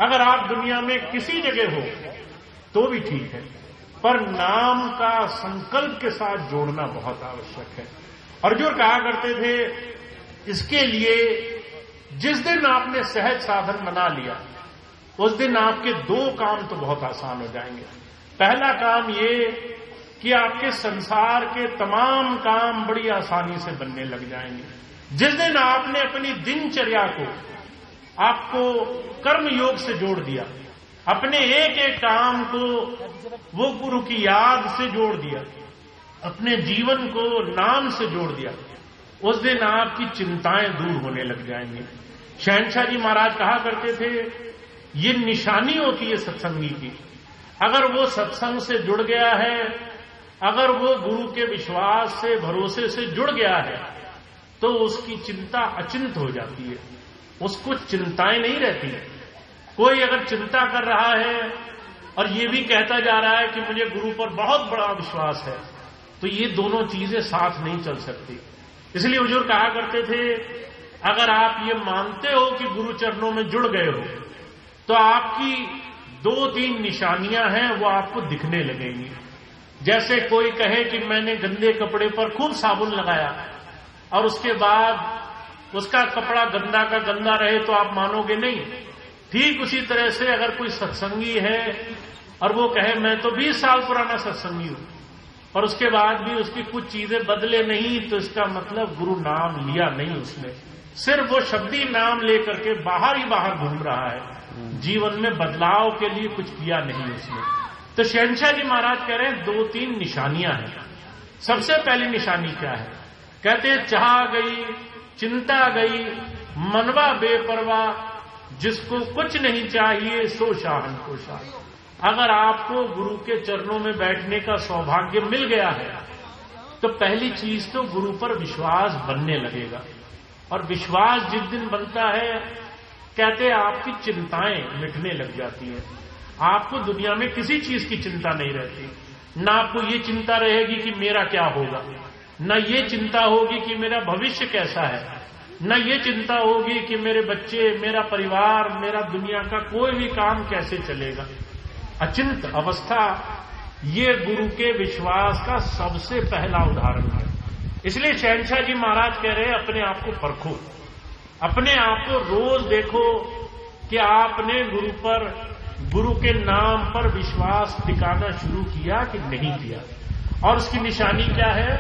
अगर आप दुनिया में किसी जगह हो तो भी ठीक है, पर नाम का संकल्प के साथ जोड़ना बहुत आवश्यक है। और जो कहा करते थे, इसके लिए जिस दिन आपने सहज साधन बना लिया उस दिन आपके दो काम तो बहुत आसान हो जाएंगे। पहला काम ये कि आपके संसार के तमाम काम बड़ी आसानी से बनने लग जाएंगे। जिस दिन आपने अपनी दिनचर्या को, आपको कर्म योग से जोड़ दिया, अपने एक एक काम को वो गुरु की याद से जोड़ दिया, अपने जीवन को नाम से जोड़ दिया, उस दिन आपकी चिंताएं दूर होने लग जाएंगी। शहंशाह जी महाराज कहा करते थे, ये निशानी होती है सत्संगी की। अगर वो सत्संग से जुड़ गया है, अगर वो गुरु के विश्वास से, भरोसे से जुड़ गया है, तो उसकी चिंता अचिंत हो जाती है, उसको चिंताएं नहीं रहती। कोई अगर चिंता कर रहा है और ये भी कहता जा रहा है कि मुझे गुरु पर बहुत बड़ा विश्वास है, तो ये दोनों चीजें साथ नहीं चल सकती। इसलिए हुजूर कहा करते थे, अगर आप ये मानते हो कि गुरु चरणों में जुड़ गए हो तो आपकी 2-3 निशानियां हैं वो आपको दिखने लगेंगी। जैसे कोई कहे कि मैंने गंदे कपड़े पर खूब साबुन लगाया और उसके बाद उसका कपड़ा गंदा का गंदा रहे तो आप मानोगे नहीं। ठीक उसी तरह से अगर कोई सत्संगी है और वो कहे मैं तो 20 साल पुराना सत्संगी हूं और उसके बाद भी उसकी कुछ चीजें बदले नहीं, तो इसका मतलब गुरु नाम लिया नहीं उसने, सिर्फ वो शब्दी नाम लेकर के बाहर ही बाहर घूम रहा है, जीवन में बदलाव के लिए कुछ किया नहीं उसने। तो शहंशाह जी महाराज कह रहे हैं 2-3 निशानियां हैं। सबसे पहली निशानी क्या है? कहते हैं चाह गई, चिंता गई, मनवा बेपरवाह, जिसको कुछ नहीं चाहिए सो शाहन को शाह। अगर आपको गुरु के चरणों में बैठने का सौभाग्य मिल गया है तो पहली चीज तो गुरु पर विश्वास बनने लगेगा। और विश्वास जिस दिन बनता है, कहते हैं आपकी चिंताएं मिटने लग जाती हैं। आपको दुनिया में किसी चीज की चिंता नहीं रहती। ना आपको ये चिंता रहेगी कि मेरा क्या होगा, न ये चिंता होगी कि मेरा भविष्य कैसा है, न ये चिंता होगी कि मेरे बच्चे, मेरा परिवार, मेरा दुनिया का कोई भी काम कैसे चलेगा। अचिंत अवस्था ये गुरु के विश्वास का सबसे पहला उदाहरण है। इसलिए शहंशाह जी महाराज कह रहे हैं अपने आप को परखो, अपने आप को रोज देखो कि आपने गुरु के नाम पर विश्वास टिकाना शुरू किया कि नहीं किया। और उसकी निशानी क्या है?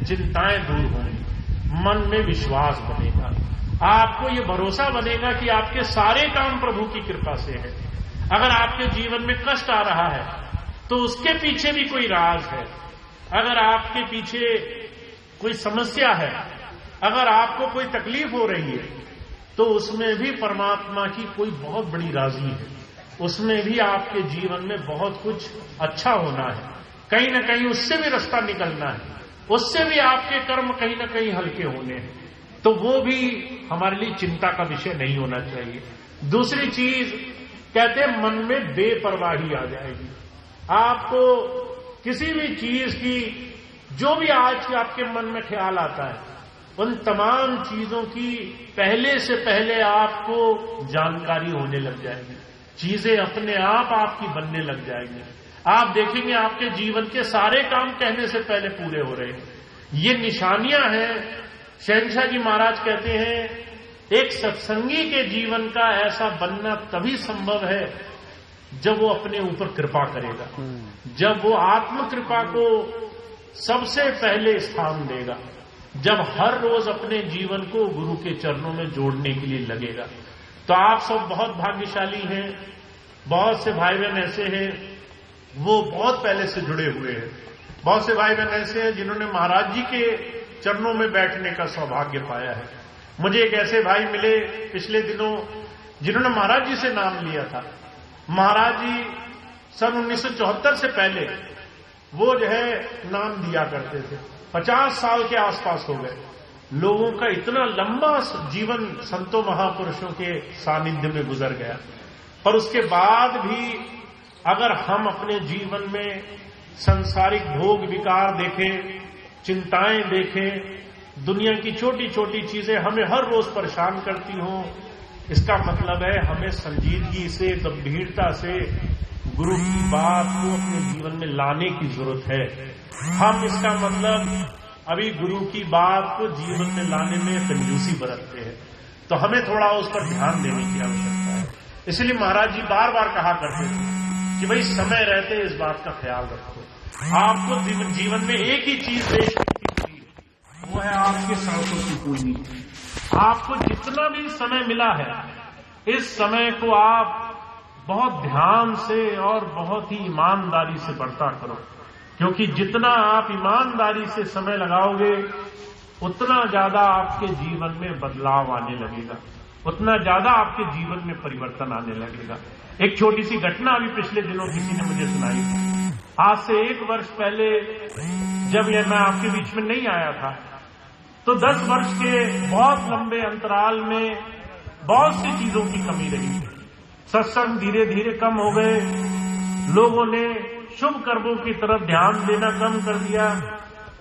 चिंताएं दूर होंगी, मन में विश्वास बनेगा, आपको ये भरोसा बनेगा कि आपके सारे काम प्रभु की कृपा से है। अगर आपके जीवन में कष्ट आ रहा है तो उसके पीछे भी कोई राज है। अगर आपके पीछे कोई समस्या है, अगर आपको कोई तकलीफ हो रही है, तो उसमें भी परमात्मा की कोई बहुत बड़ी राजी है, उसमें भी आपके जीवन में बहुत कुछ अच्छा होना है, कहीं ना कहीं उससे भी रास्ता निकलना है, उससे भी आपके कर्म कहीं ना कहीं हल्के होने हैं। तो वो भी हमारे लिए चिंता का विषय नहीं होना चाहिए। दूसरी चीज कहते हैं मन में बेपरवाही आ जाएगी। आपको किसी भी चीज की जो भी आज आपके मन में ख्याल आता है, उन तमाम चीजों की पहले से पहले आपको जानकारी होने लग जाएगी, चीजें अपने आप आपकी बनने लग जाएंगी। आप देखेंगे आपके जीवन के सारे काम कहने से पहले पूरे हो रहे हैं। ये निशानियां हैं। शहंशाह जी महाराज कहते हैं एक सत्संगी के जीवन का ऐसा बनना तभी संभव है जब वो अपने ऊपर कृपा करेगा, जब वो आत्म कृपा को सबसे पहले स्थान देगा, जब हर रोज अपने जीवन को गुरु के चरणों में जोड़ने के लिए लगेगा। तो आप सब बहुत भाग्यशाली हैं। बहुत से भाई बहन ऐसे हैं वो बहुत पहले से जुड़े हुए हैं। बहुत से भाई बहन ऐसे हैं जिन्होंने महाराज जी के चरणों में बैठने का सौभाग्य पाया है। मुझे एक ऐसे भाई मिले पिछले दिनों जिन्होंने महाराज जी से नाम लिया था। महाराज जी सन 1974 से पहले वो जो है नाम दिया करते थे। 50 साल के आसपास हो गए। लोगों का इतना लंबा जीवन संतों महापुरुषों के सानिध्य में गुजर गया, पर उसके बाद भी अगर हम अपने जीवन में सांसारिक भोग विकार देखें, चिंताएं देखें, दुनिया की छोटी छोटी चीजें हमें हर रोज परेशान करती हों, इसका मतलब है हमें संजीदगी से, गंभीरता से गुरु की बात को अपने जीवन में लाने की जरूरत है। हम इसका मतलब अभी गुरु की बात को जीवन में लाने में कंजूसी बरतते हैं, तो हमें थोड़ा उस पर ध्यान देने की आवश्यकता है। इसलिए महाराज जी बार बार कहा करते थे कि भाई समय रहते इस बात का ख्याल रखो। आपको जीवन में एक ही चीज देश की हुई है, वो है आपके सांसों की पूरी। आपको जितना भी समय मिला है, इस समय को आप बहुत ध्यान से और बहुत ही ईमानदारी से बरता करो, क्योंकि जितना आप ईमानदारी से समय लगाओगे उतना ज्यादा आपके जीवन में बदलाव आने लगेगा, उतना ज्यादा आपके जीवन में परिवर्तन आने लगेगा। एक छोटी सी घटना अभी पिछले दिनों किसी ने मुझे सुनाई। आज से 1 वर्ष पहले जब यह मैं आपके बीच में नहीं आया था, तो 10 वर्ष के बहुत लंबे अंतराल में बहुत सी चीजों की कमी रही। सत्संग धीरे धीरे कम हो गए, लोगों ने शुभ कर्मों की तरफ ध्यान देना कम कर दिया।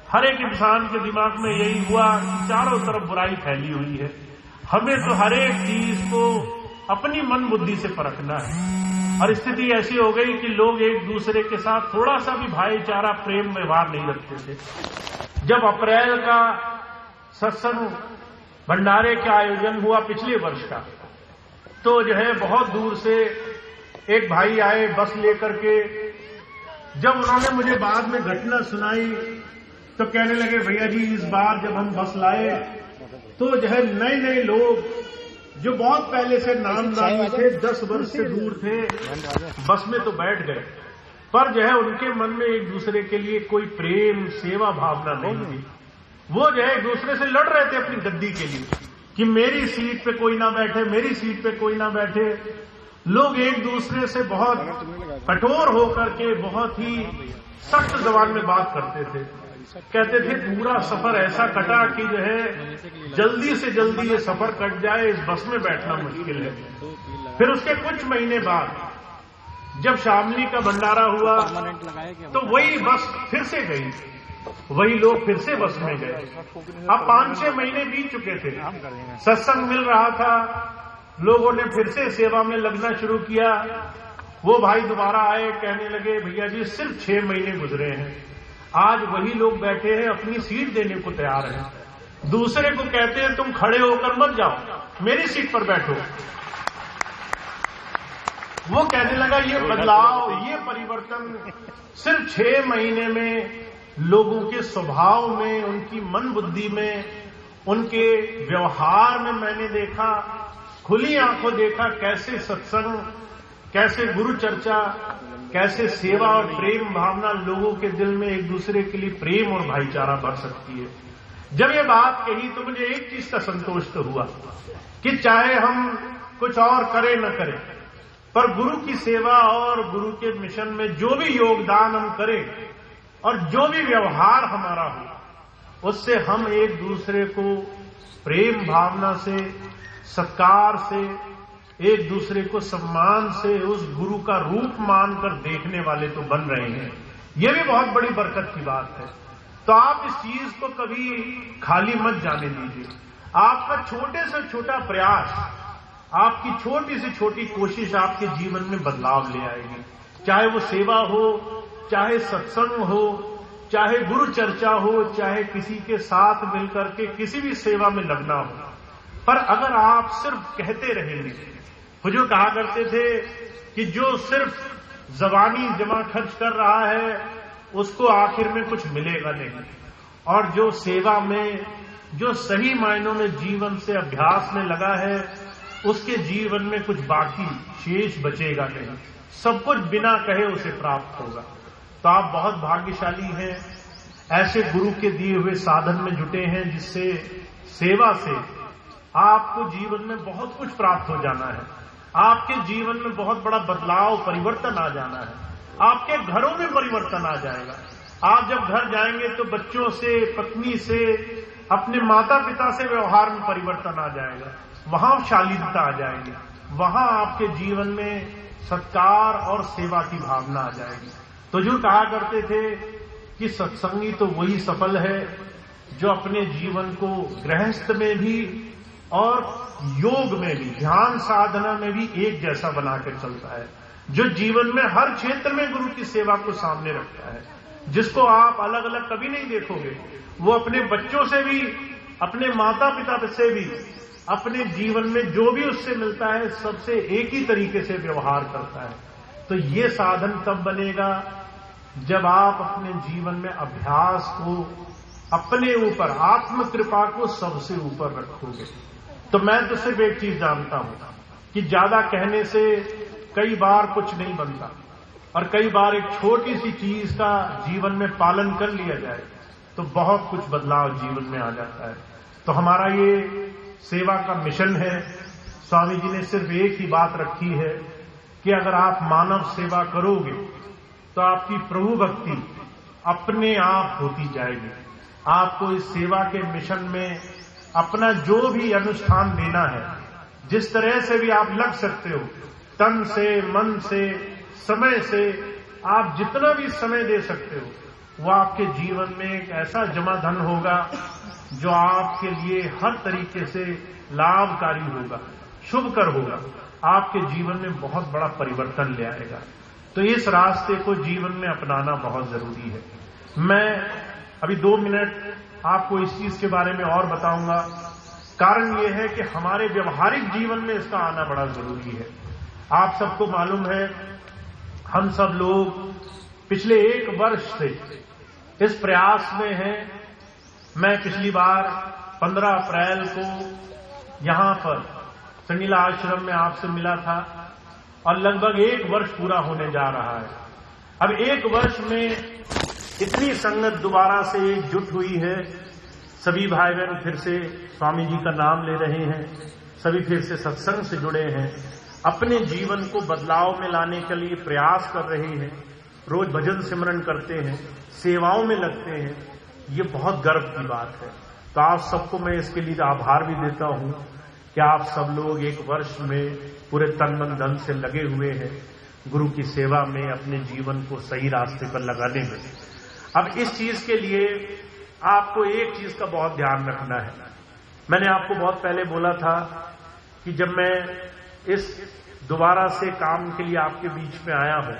हर एक इंसान के दिमाग में यही हुआ कि चारों तरफ बुराई फैली हुई है, हमें तो हर एक चीज को अपनी मन बुद्धि से परखना है। और स्थिति ऐसी हो गई कि लोग एक दूसरे के साथ थोड़ा सा भी भाईचारा, प्रेम, व्यवहार नहीं रखते थे। जब अप्रैल का सत्संग भंडारे का आयोजन हुआ पिछले वर्ष का, तो जो है बहुत दूर से एक भाई आए बस लेकर के। जब उन्होंने मुझे बाद में घटना सुनाई तो कहने लगे, भैया जी इस बार जब हम बस लाए तो जो है नए नए लोग जो बहुत पहले से नामदानी थे, 10 वर्ष से दूर थे, बस में तो बैठ गए, पर जो है उनके मन में एक दूसरे के लिए कोई प्रेम, सेवा भावना नहीं थी। वो जो है एक दूसरे से लड़ रहे थे अपनी गद्दी के लिए कि मेरी सीट पे कोई ना बैठे, मेरी सीट पे कोई ना बैठे। लोग एक दूसरे से बहुत कठोर होकर के बहुत ही सख्त जबान में बात करते थे। कहते थे पूरा सफर ऐसा कटा कि जो है जल्दी से जल्दी ये सफर कट जाए, इस बस में बैठना मुश्किल है। फिर उसके कुछ महीने बाद जब शामली का भंडारा हुआ तो वही बस फिर से गई, वही लोग फिर से बस में गए। अब 5-6 महीने बीत चुके थे, सत्संग मिल रहा था, लोगों ने फिर से सेवा में लगना शुरू किया। वो भाई दोबारा आए, कहने लगे भैया जी सिर्फ 6 महीने गुजरे हैं, आज वही लोग बैठे हैं अपनी सीट देने को तैयार हैं, दूसरे को कहते हैं तुम खड़े होकर मत जाओ, मेरी सीट पर बैठो। वो कहने लगा ये बदलाव, ये परिवर्तन सिर्फ 6 महीने में लोगों के स्वभाव में, उनकी मन बुद्धि में, उनके व्यवहार में मैंने देखा, खुली आंखों देखा कैसे सत्संग, कैसे गुरु चर्चा, कैसे सेवा और प्रेम भावना लोगों के दिल में एक दूसरे के लिए प्रेम और भाईचारा बढ़ सकती है। जब ये बात कही तो मुझे एक चीज का संतोष तो हुआ कि चाहे हम कुछ और करें न करें, पर गुरु की सेवा और गुरु के मिशन में जो भी योगदान हम करें और जो भी व्यवहार हमारा हो, उससे हम एक दूसरे को प्रेम भावना से, सत्कार से, एक दूसरे को सम्मान से उस गुरु का रूप मानकर देखने वाले तो बन रहे हैं। यह भी बहुत बड़ी बरकत की बात है। तो आप इस चीज को कभी खाली मत जाने दीजिए। आपका छोटे से छोटा प्रयास, आपकी छोटी से छोटी कोशिश आपके जीवन में बदलाव ले आएगी। चाहे वो सेवा हो, चाहे सत्संग हो, चाहे गुरु चर्चा हो, चाहे किसी के साथ मिलकर के किसी भी सेवा में लगना हो। पर अगर आप सिर्फ कहते रहेंगे, हुजूर कहा करते थे कि जो सिर्फ जबानी जमा खर्च कर रहा है उसको आखिर में कुछ मिलेगा नहीं, और जो सेवा में, जो सही मायनों में जीवन से अभ्यास में लगा है, उसके जीवन में कुछ बाकी शेष बचेगा नहीं, सब कुछ बिना कहे उसे प्राप्त होगा। तो आप बहुत भाग्यशाली हैं, ऐसे गुरु के दिए हुए साधन में जुटे हैं जिससे सेवा से आपको जीवन में बहुत कुछ प्राप्त हो जाना है। आपके जीवन में बहुत बड़ा बदलाव, परिवर्तन आ जाना है। आपके घरों में परिवर्तन आ जाएगा। आप जब घर जाएंगे तो बच्चों से, पत्नी से, अपने माता पिता से व्यवहार में परिवर्तन आ जाएगा, वहां शालीनता आ जाएगी, वहां आपके जीवन में सत्कार और सेवा की भावना आ जाएगी। तो जो कहा करते थे कि सत्संगी तो वही सफल है जो अपने जीवन को गृहस्थ में भी और योग में भी, ध्यान साधना में भी एक जैसा बनाकर चलता है, जो जीवन में हर क्षेत्र में गुरु की सेवा को सामने रखता है, जिसको आप अलग अलग कभी नहीं देखोगे। वो अपने बच्चों से भी, अपने माता पिता से भी, अपने जीवन में जो भी उससे मिलता है सबसे एक ही तरीके से व्यवहार करता है। तो ये साधन तब बनेगा जब आप अपने जीवन में अभ्यास को, अपने ऊपर आत्म कृपा को सबसे ऊपर रखोगे। तो मैं तो सिर्फ एक चीज जानता हूं कि ज्यादा कहने से कई बार कुछ नहीं बनता, और कई बार एक छोटी सी चीज का जीवन में पालन कर लिया जाए तो बहुत कुछ बदलाव जीवन में आ जाता है। तो हमारा ये सेवा का मिशन है। स्वामी जी ने सिर्फ एक ही बात रखी है कि अगर आप मानव सेवा करोगे तो आपकी प्रभु भक्ति अपने आप होती जाएगी। आपको इस सेवा के मिशन में अपना जो भी अनुष्ठान देना है, जिस तरह से भी आप लग सकते हो, तन से, मन से, समय से, आप जितना भी समय दे सकते हो, वो आपके जीवन में एक ऐसा जमा धन होगा जो आपके लिए हर तरीके से लाभकारी होगा, शुभकर होगा, आपके जीवन में बहुत बड़ा परिवर्तन ले आएगा। तो इस रास्ते को जीवन में अपनाना बहुत जरूरी है। मैं अभी 2 मिनट आपको इस चीज के बारे में और बताऊंगा। कारण यह है कि हमारे व्यवहारिक जीवन में इसका आना बड़ा जरूरी है। आप सबको मालूम है, हम सब लोग पिछले 1 वर्ष से इस प्रयास में हैं। मैं पिछली बार 15 अप्रैल को यहां पर संगीला आश्रम में आपसे मिला था, और लगभग 1 वर्ष पूरा होने जा रहा है। अब 1 वर्ष में इतनी संगत दोबारा से एकजुट हुई है, सभी भाई बहन फिर से स्वामी जी का नाम ले रहे हैं, सभी फिर से सत्संग से जुड़े हैं, अपने जीवन को बदलाव में लाने के लिए प्रयास कर रहे हैं, रोज भजन सिमरन करते हैं, सेवाओं में लगते हैं। ये बहुत गर्व की बात है। तो आप सबको मैं इसके लिए आभार भी देता हूं कि आप सब लोग 1 वर्ष में पूरे तन मन धन से लगे हुए हैं गुरु की सेवा में, अपने जीवन को सही रास्ते पर लगाने में। अब इस चीज के लिए आपको एक चीज का बहुत ध्यान रखना है। मैंने आपको बहुत पहले बोला था कि जब मैं इस दोबारा से काम के लिए आपके बीच में आया हूं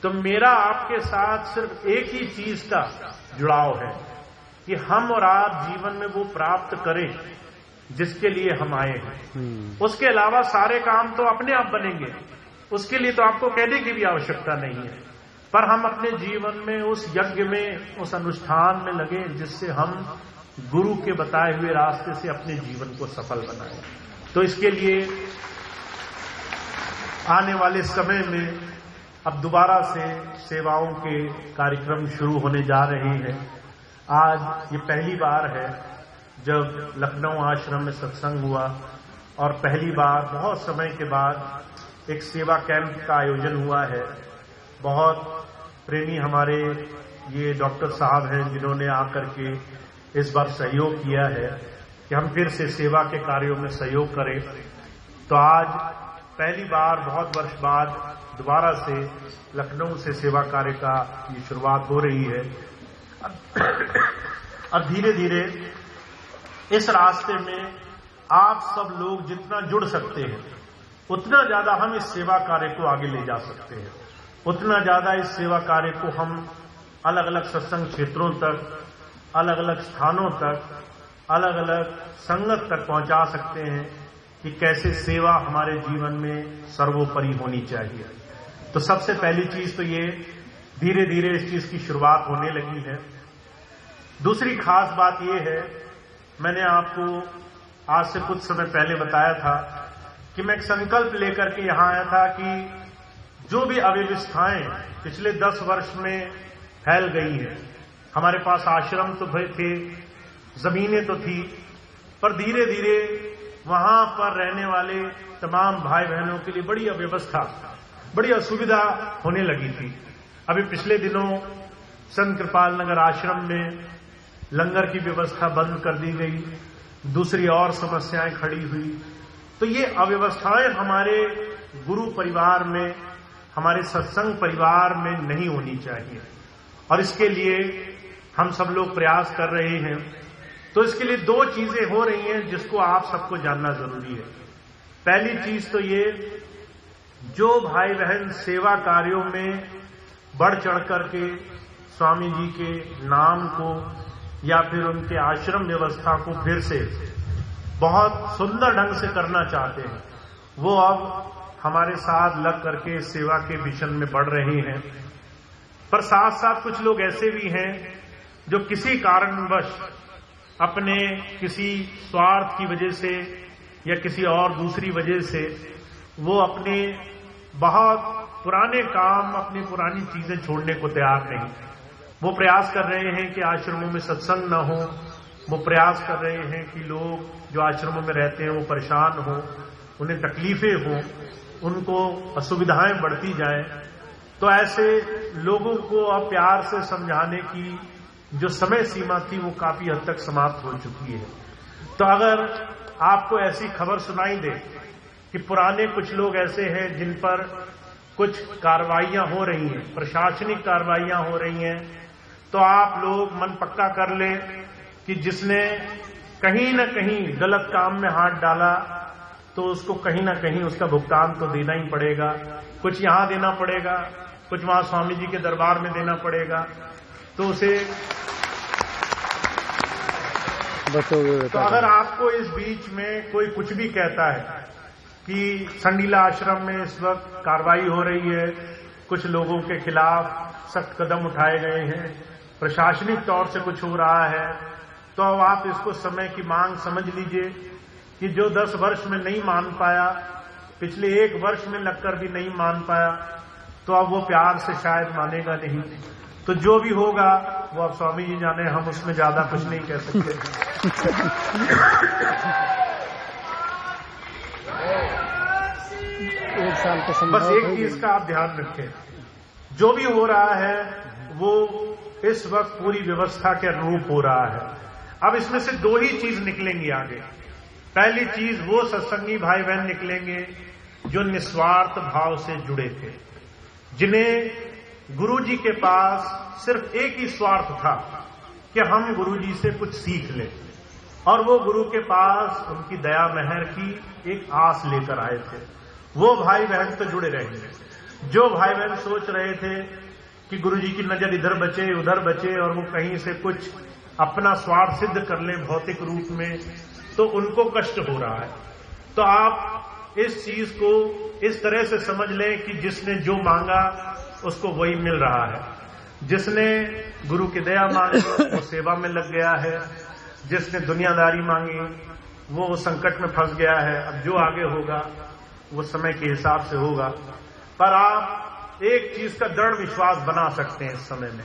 तो मेरा आपके साथ सिर्फ एक ही चीज का जुड़ाव है कि हम और आप जीवन में वो प्राप्त करें जिसके लिए हम आए हैं। उसके अलावा सारे काम तो अपने आप बनेंगे, उसके लिए तो आपको कहने की भी आवश्यकता नहीं है, पर हम अपने जीवन में उस यज्ञ में, उस अनुष्ठान में लगे जिससे हम गुरु के बताए हुए रास्ते से अपने जीवन को सफल बनाएं। तो इसके लिए आने वाले समय में अब दोबारा से सेवाओं के कार्यक्रम शुरू होने जा रहे हैं। आज ये पहली बार है जब लखनऊ आश्रम में सत्संग हुआ और पहली बार बहुत समय के बाद एक सेवा कैंप का आयोजन हुआ है। बहुत प्रेमी हमारे ये डॉक्टर साहब हैं जिन्होंने आकर के इस बार सहयोग किया है कि हम फिर से सेवा के कार्यों में सहयोग करें। तो आज पहली बार बहुत वर्ष बाद दोबारा से लखनऊ से सेवा कार्य का ये शुरुआत हो रही है। अब धीरे धीरे इस रास्ते में आप सब लोग जितना जुड़ सकते हैं उतना ज्यादा हम इस सेवा कार्य को आगे ले जा सकते हैं, उतना ज्यादा इस सेवा कार्य को हम अलग अलग सत्संग क्षेत्रों तक, अलग अलग स्थानों तक, अलग अलग संगत तक पहुंचा सकते हैं कि कैसे सेवा हमारे जीवन में सर्वोपरि होनी चाहिए। तो सबसे पहली चीज तो ये धीरे धीरे इस चीज की शुरुआत होने लगी है। दूसरी खास बात ये है, मैंने आपको आज से कुछ समय पहले बताया था कि मैं एक संकल्प लेकर के यहां आया था कि जो भी अव्यवस्थाएं पिछले 10 वर्ष में फैल गई हैं, हमारे पास आश्रम तो थे, जमीनें तो थी, पर धीरे धीरे वहां पर रहने वाले तमाम भाई बहनों के लिए बड़ी अव्यवस्था, बड़ी असुविधा होने लगी थी। अभी पिछले दिनों संत कृपाल नगर आश्रम में लंगर की व्यवस्था बंद कर दी गई, दूसरी और समस्याएं खड़ी हुई। तो ये अव्यवस्थाएं हमारे गुरु परिवार में, हमारे सत्संग परिवार में नहीं होनी चाहिए और इसके लिए हम सब लोग प्रयास कर रहे हैं। तो इसके लिए 2 चीजें हो रही हैं जिसको आप सबको जानना जरूरी है। पहली चीज तो ये, जो भाई बहन सेवा कार्यों में बढ़ चढ़ करके स्वामी जी के नाम को या फिर उनके आश्रम व्यवस्था को फिर से बहुत सुंदर ढंग से करना चाहते हैं, वो अब हमारे साथ लग करके सेवा के मिशन में बढ़ रहे हैं। पर साथ साथ कुछ लोग ऐसे भी हैं जो किसी कारणवश अपने किसी स्वार्थ की वजह से या किसी और दूसरी वजह से वो अपने बहुत पुराने काम, अपनी पुरानी चीजें छोड़ने को तैयार नहीं। वो प्रयास कर रहे हैं कि आश्रमों में सत्संग न हो, वो प्रयास कर रहे हैं कि लोग जो आश्रमों में रहते हैं वो परेशान हो, उन्हें तकलीफें हों, उनको असुविधाएं बढ़ती जाएं। तो ऐसे लोगों को अब प्यार से समझाने की जो समय सीमा थी वो काफी हद तक समाप्त हो चुकी है। तो अगर आपको ऐसी खबर सुनाई दे कि पुराने कुछ लोग ऐसे हैं जिन पर कुछ कार्रवाइयां हो रही हैं, प्रशासनिक कार्रवाइयां हो रही हैं, तो आप लोग मन पक्का कर लें कि जिसने कहीं न कहीं गलत काम में हाथ डाला तो उसको कहीं न कहीं उसका भुगतान तो देना ही पड़ेगा। कुछ यहां देना पड़ेगा, कुछ वहां स्वामी जी के दरबार में देना पड़ेगा। तो उसे तो अगर आपको इस बीच में कोई कुछ भी कहता है कि संडीला आश्रम में इस वक्त कार्रवाई हो रही है, कुछ लोगों के खिलाफ सख्त कदम उठाए गए हैं, प्रशासनिक तौर से कुछ हो रहा है, तो अब आप इसको समय की मांग समझ लीजिए कि जो 10 वर्ष में नहीं मान पाया, पिछले 1 वर्ष में लगकर भी नहीं मान पाया, तो अब वो प्यार से शायद मानेगा नहीं। तो जो भी होगा वो अब स्वामी जी जाने, हम उसमें ज्यादा कुछ नहीं कह सकते। बस एक चीज का आप ध्यान रखें, जो भी हो रहा है वो इस वक्त पूरी व्यवस्था के अनुरूप हो रहा है। अब इसमें से 2 ही चीज निकलेंगी आगे। पहली चीज, वो सत्संगी भाई बहन निकलेंगे जो निस्वार्थ भाव से जुड़े थे, जिन्हें गुरु जी के पास सिर्फ एक ही स्वार्थ था कि हम गुरु जी से कुछ सीख लें, और वो गुरु के पास उनकी दया मेहर की एक आस लेकर आए थे। वो भाई बहन तो जुड़े रहेंगे। जो भाई बहन सोच रहे थे कि कि गुरुजी की नजर इधर बचे उधर बचे और वो कहीं से कुछ अपना स्वार्थ सिद्ध कर ले भौतिक रूप में, तो उनको कष्ट हो रहा है। तो आप इस चीज को इस तरह से समझ लें कि जिसने जो मांगा उसको वही मिल रहा है। जिसने गुरु की दया मांगी वो सेवा में लग गया है, जिसने दुनियादारी मांगी वो संकट में फंस गया है। अब जो आगे होगा वो समय के हिसाब से होगा, पर आप एक चीज का दृढ़ विश्वास बना सकते हैं इस समय में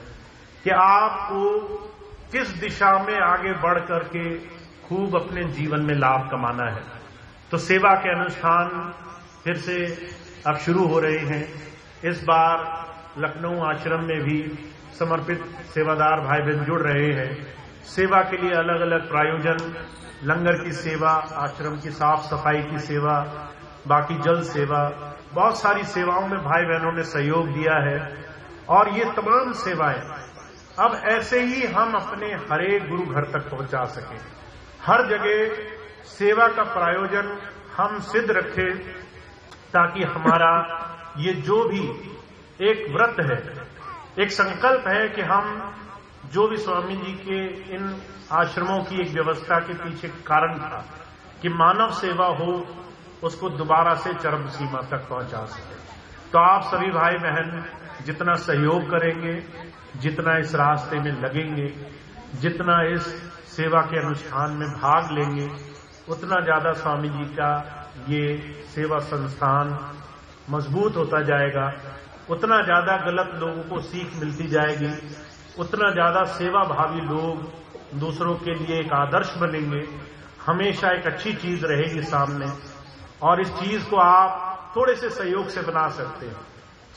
कि आपको किस दिशा में आगे बढ़ करके खूब अपने जीवन में लाभ कमाना है। तो सेवा के अनुष्ठान फिर से अब शुरू हो रहे हैं। इस बार लखनऊ आश्रम में भी समर्पित सेवादार भाई बहन जुड़ रहे हैं। सेवा के लिए अलग अलग प्रायोजन, लंगर की सेवा, आश्रम की साफ सफाई की सेवा, बाकी जल सेवा, बहुत सारी सेवाओं में भाई बहनों ने सहयोग दिया है। और ये तमाम सेवाएं अब ऐसे ही हम अपने हरेक गुरु घर तक पहुंचा सकें। हर जगह सेवा का प्रायोजन हम सिद्ध रखें ताकि हमारा ये जो भी एक व्रत है, एक संकल्प है कि हम जो भी स्वामी जी के इन आश्रमों की एक व्यवस्था के पीछे कारण था कि मानव सेवा हो, उसको दोबारा से चरम सीमा तक पहुंचा सके। तो आप सभी भाई बहन जितना सहयोग करेंगे, जितना इस रास्ते में लगेंगे, जितना इस सेवा के अनुष्ठान में भाग लेंगे, उतना ज्यादा स्वामी जी का ये सेवा संस्थान मजबूत होता जाएगा, उतना ज्यादा गलत लोगों को सीख मिलती जाएगी, उतना ज्यादा सेवा भावी लोग दूसरों के लिए एक आदर्श बनेंगे, हमेशा एक अच्छी चीज रहेगी सामने। और इस चीज को आप थोड़े से सहयोग से बना सकते हैं,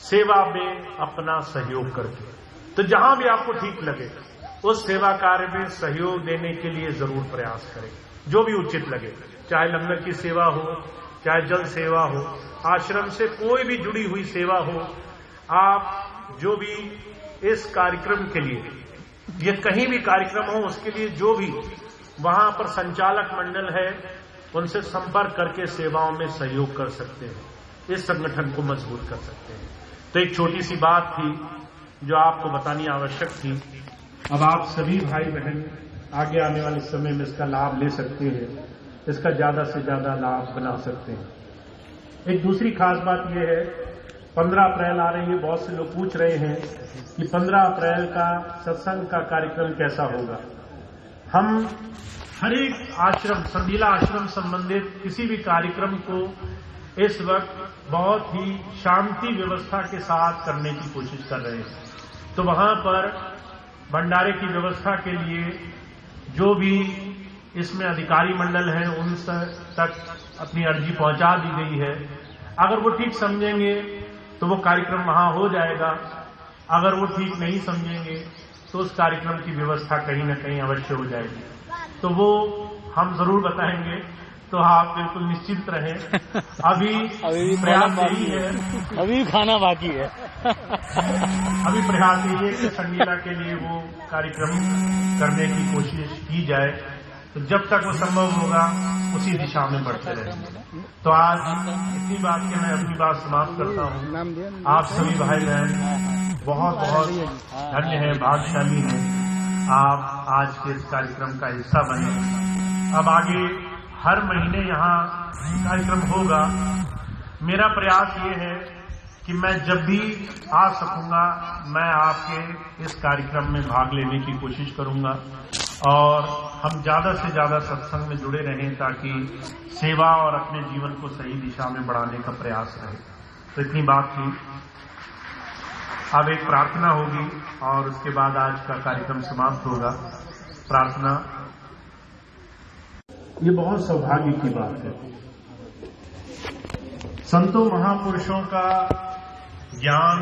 सेवा में अपना सहयोग करके। तो जहां भी आपको ठीक लगे उस सेवा कार्य में सहयोग देने के लिए जरूर प्रयास करें, जो भी उचित लगे, चाहे लंगर की सेवा हो, चाहे जल सेवा हो, आश्रम से कोई भी जुड़ी हुई सेवा हो। आप जो भी इस कार्यक्रम के लिए, ये कहीं भी कार्यक्रम हो, उसके लिए जो भी वहां पर संचालक मंडल है उनसे संपर्क करके सेवाओं में सहयोग कर सकते हैं, इस संगठन को मजबूत कर सकते हैं। तो एक छोटी सी बात थी जो आपको बतानी आवश्यक थी। अब आप सभी भाई बहन आगे आने वाले समय में इसका लाभ ले सकते हैं, इसका ज्यादा से ज्यादा लाभ बना सकते हैं। एक दूसरी खास बात यह है, 15 अप्रैल आ रही है। बहुत से लोग पूछ रहे हैं कि 15 अप्रैल का सत्संग का कार्यक्रम कैसा होगा। हम हर एक आश्रम, संडीला आश्रम संबंधित किसी भी कार्यक्रम को इस वक्त बहुत ही शांति व्यवस्था के साथ करने की कोशिश कर रहे हैं। तो वहां पर भंडारे की व्यवस्था के लिए जो भी इसमें अधिकारी मंडल हैं उन तक अपनी अर्जी पहुंचा दी गई है। अगर वो ठीक समझेंगे तो वो कार्यक्रम वहां हो जाएगा, अगर वो ठीक नहीं समझेंगे तो उस कार्यक्रम की व्यवस्था कहीं न कहीं अवश्य हो जाएगी। तो वो हम जरूर बताएंगे, तो आप बिल्कुल निश्चिंत रहें। अभी प्रयास यही है, अभी खाना बाकी है। अभी प्रयास यही है कि संडीला के लिए वो कार्यक्रम करने की कोशिश की जाए। तो जब तक वो संभव होगा उसी दिशा में बढ़ते रहेंगे। तो आज इतनी बात के मैं अपनी बात समाप्त करता हूँ। आप सभी भाई बहन बहुत बहुत धन्य है, भाग्यशाली है, आप आज के इस कार्यक्रम का हिस्सा बने। अब आगे हर महीने यहाँ कार्यक्रम होगा। मेरा प्रयास ये है कि मैं जब भी आ सकूंगा मैं आपके इस कार्यक्रम में भाग लेने की कोशिश करूंगा और हम ज्यादा से ज्यादा सत्संग में जुड़े रहें ताकि सेवा और अपने जीवन को सही दिशा में बढ़ाने का प्रयास रहे। तो इतनी बात थी। अब एक प्रार्थना होगी और उसके बाद आज का कार्यक्रम समाप्त होगा। प्रार्थना। ये बहुत सौभाग्य की बात है, संतों महापुरुषों का ज्ञान